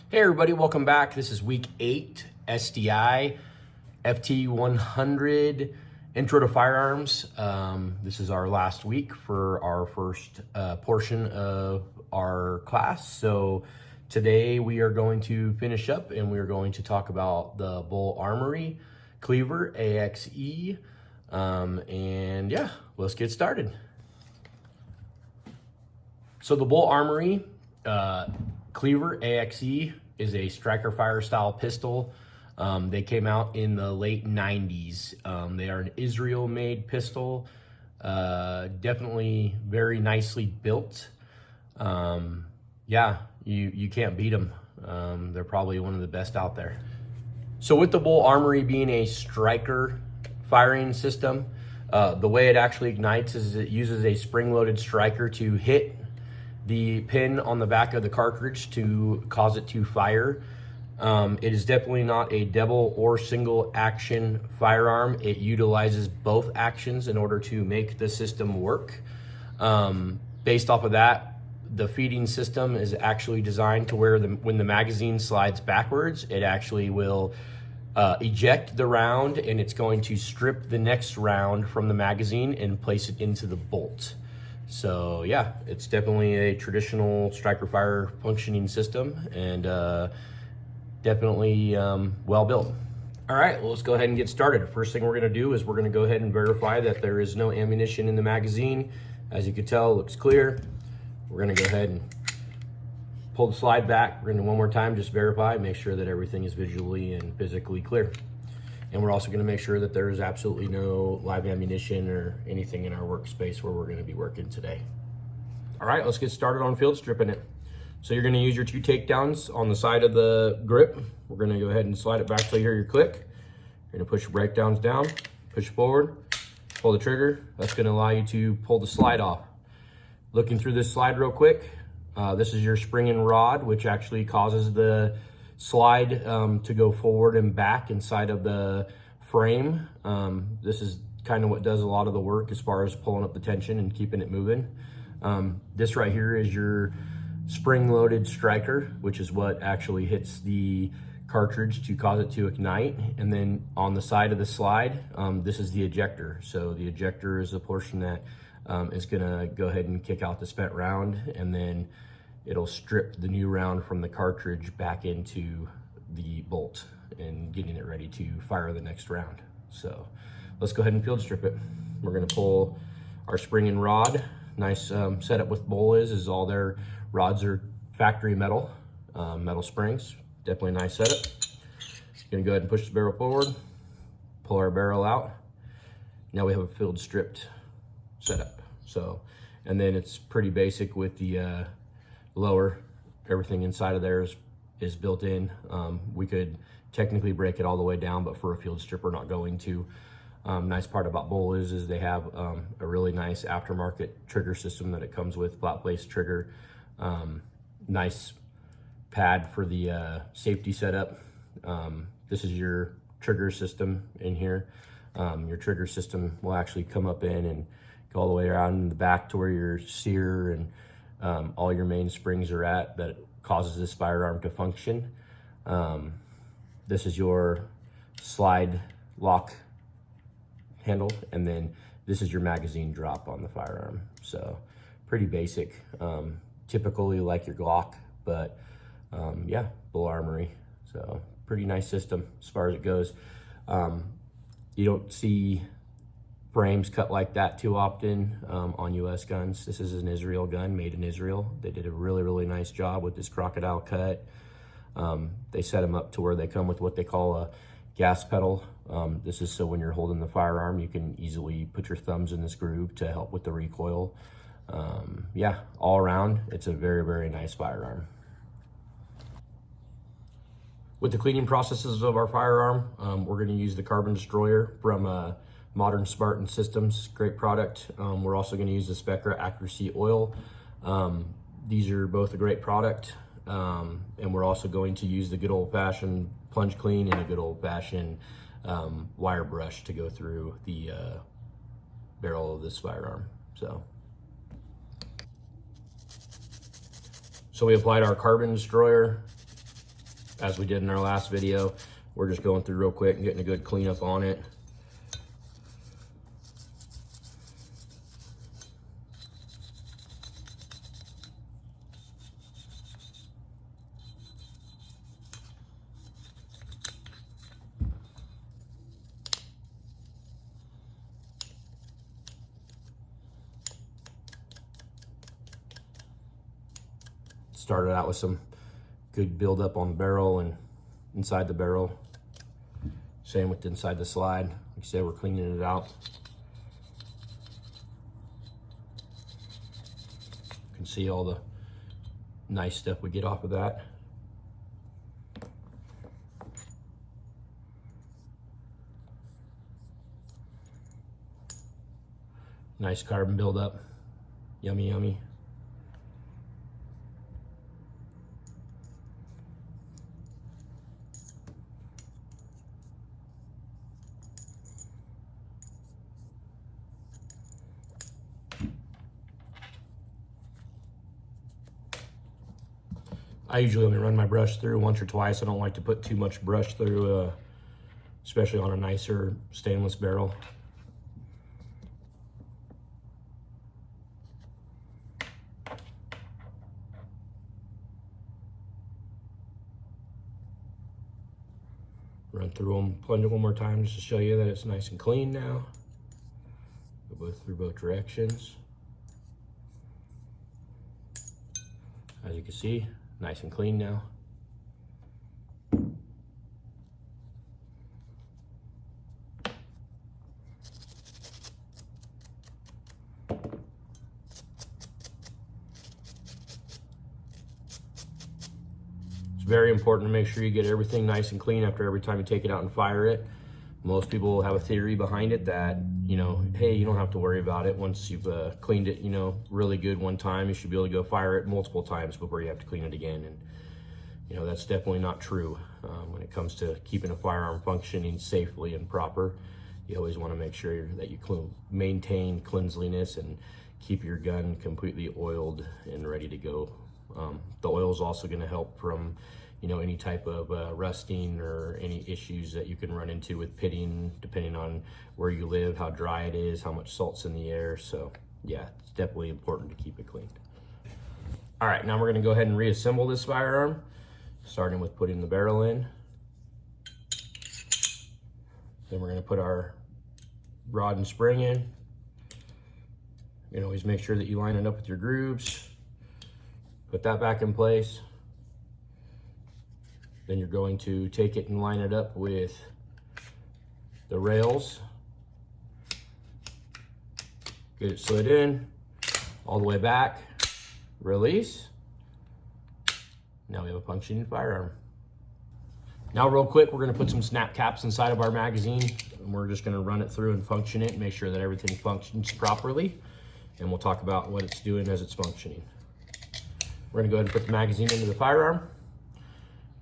Hey everybody, welcome back. This is week 8 SDI FT100 Intro to Firearms. This is our last week for our first portion of our class. So today we are going to finish up and we are going to talk about the Bull Armory Cleaver AXE. And yeah, let's get started. So the Bull Armory Cleaver AXE is a striker fire style pistol. They came out in the late 90s. They are an Israel made pistol, definitely very nicely built. Yeah, you can't beat them. They're probably one of the best out there. So with the Bull Armory being a striker firing system, the way it actually ignites is it uses a spring-loaded striker to hit the pin on the back of the cartridge to cause it to fire. It is definitely not a double or single action firearm. It utilizes both actions in order to make the system work. Based off of that, the feeding system is actually designed to where when the magazine slides backwards, it actually will eject the round and it's going to strip the next round from the magazine and place it into the bolt. So yeah, it's definitely a traditional striker fire functioning system and definitely well built. All right, well, let's go ahead and get started. First thing we're gonna do is we're gonna go ahead and verify that there is no ammunition in the magazine. As you can tell, it looks clear. We're gonna go ahead and pull the slide back. We're gonna one more time, just verify, make sure that everything is visually and physically clear. And we're also going to make sure that there is absolutely no live ammunition or anything in our workspace where we're going to be working today. All right, let's get started on field stripping it. So you're going to use your 2 takedowns on the side of the grip. We're going to go ahead and slide it back till you hear your click. You're going to push your breakdowns down, push forward, pull the trigger. That's going to allow you to pull the slide off. Looking through this slide real quick, this is your spring and rod, which actually causes the slide to go forward and back inside of the frame. This is kind of what does a lot of the work as far as pulling up the tension and keeping it moving. This right here is your spring-loaded striker, which is what actually hits the cartridge to cause it to ignite. And then on the side of the slide, this is the ejector. So the ejector is a portion that is gonna go ahead and kick out the spent round, and then it'll strip the new round from the cartridge back into the bolt and getting it ready to fire the next round. So let's go ahead and field strip it. We're gonna pull our spring and rod. Nice setup with Bull is all their rods are factory metal, metal springs. Definitely a nice setup. Gonna go ahead and push the barrel forward, pull our barrel out. Now we have a field stripped setup. So, and then it's pretty basic with the lower, everything inside of there is built in. We could technically break it all the way down, but for a field strip, we're not going to. Nice part about Bull is they have a really nice aftermarket trigger system that it comes with, flat place trigger. Nice pad for the safety setup. This is your trigger system in here. Your trigger system will actually come up in and go all the way around in the back to where your sear and all your main springs are at that causes this firearm to function. This is your slide lock handle, and then this is your magazine drop on the firearm. So pretty basic, typically like your Glock, but yeah, Bull Armory. So pretty nice system as far as it goes. You don't see frames cut like that too often on US guns. This is an Israel gun, made in Israel. They did a really nice job with this crocodile cut. They set them up to where they come with what they call a gas pedal. This is so when you're holding the firearm, you can easily put your thumbs in this groove to help with the recoil. Yeah, all around, it's a very nice firearm. With the cleaning processes of our firearm, we're gonna use the Carbon Destroyer from Modern Spartan Systems, great product. We're also going to use the Spectra Accuracy Oil. These are both a great product. And we're also going to use the good old-fashioned plunge clean and a good old-fashioned wire brush to go through the barrel of this firearm. So we applied our Carbon Destroyer as we did in our last video. We're just going through real quick and getting a good cleanup on it. Started out with some good buildup on the barrel and inside the barrel. Same with inside the slide. Like I said, we're cleaning it out. You can see all the nice stuff we get off of that. Nice carbon buildup. Yummy, yummy. I usually only run my brush through once or twice. I don't like to put too much brush through, especially on a nicer stainless barrel. Run through them, plunge it one more time just to show you that it's nice and clean now. Go through both directions. As you can see, nice and clean now. It's very important to make sure you get everything nice and clean after every time you take it out and fire it. Most people have a theory behind it that, you know, hey, you don't have to worry about it. Once you've cleaned it, you know, really good one time, you should be able to go fire it multiple times before you have to clean it again. And, you know, that's definitely not true when it comes to keeping a firearm functioning safely and proper. You always want to make sure that you maintain cleanliness and keep your gun completely oiled and ready to go. The oil is also going to help from, you know, any type of rusting or any issues that you can run into with pitting, depending on where you live, how dry it is, how much salt's in the air. So yeah, it's definitely important to keep it clean. All right, now we're gonna go ahead and reassemble this firearm, starting with putting the barrel in. Then we're gonna put our rod and spring in. You can always make sure that you line it up with your grooves. Put that back in place. Then you're going to take it and line it up with the rails. Get it slid in, all the way back, release. Now we have a functioning firearm. Now real quick, we're gonna put some snap caps inside of our magazine, and we're just gonna run it through and function it, make sure that everything functions properly, and we'll talk about what it's doing as it's functioning. We're gonna go ahead and put the magazine into the firearm.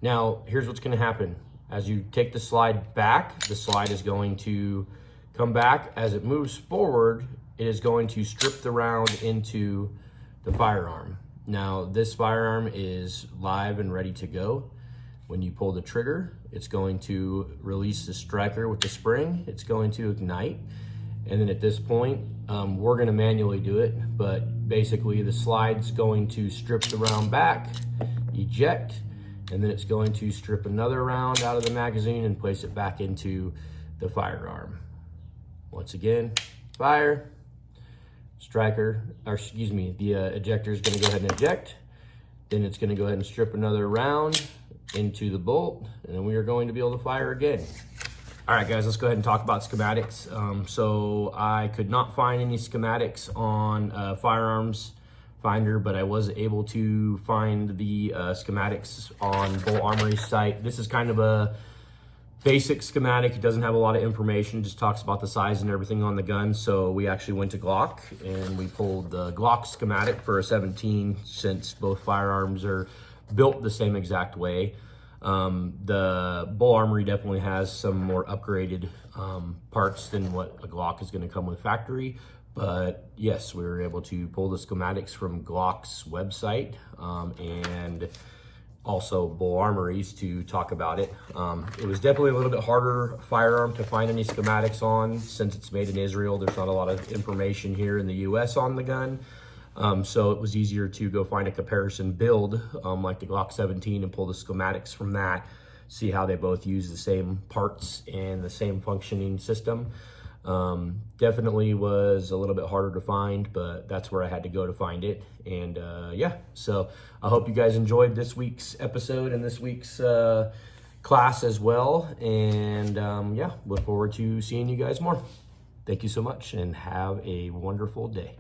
Now, here's what's gonna happen. As you take the slide back, the slide is going to come back. As it moves forward, it is going to strip the round into the firearm. Now, this firearm is live and ready to go. When you pull the trigger, it's going to release the striker with the spring. It's going to ignite. And then at this point, we're gonna manually do it, but basically the slide's going to strip the round back, eject, and then it's going to strip another round out of the magazine and place it back into the firearm. Once again, fire, striker, or excuse me, the ejector is gonna go ahead and eject. Then it's gonna go ahead and strip another round into the bolt, and then we are going to be able to fire again. All right, guys, let's go ahead and talk about schematics. So I could not find any schematics on Firearms Finder, but I was able to find the schematics on Bull Armory's site. This is kind of a basic schematic. It doesn't have a lot of information, just talks about the size and everything on the gun. So we actually went to Glock and we pulled the Glock schematic for a 17, since both firearms are built the same exact way. The Bull Armory definitely has some more upgraded parts than what a Glock is going to come with factory. But yes, we were able to pull the schematics from Glock's website, and also Bull Armories to talk about it. It was definitely a little bit harder firearm to find any schematics on since it's made in Israel. There's not a lot of information here in the US on the gun. So it was easier to go find a comparison build like the Glock 17 and pull the schematics from that, see how they both use the same parts and the same functioning system. Definitely was a little bit harder to find, but that's where I had to go to find it. And yeah, so I hope you guys enjoyed this week's episode and this week's class as well. And yeah, look forward to seeing you guys more. Thank you so much and have a wonderful day.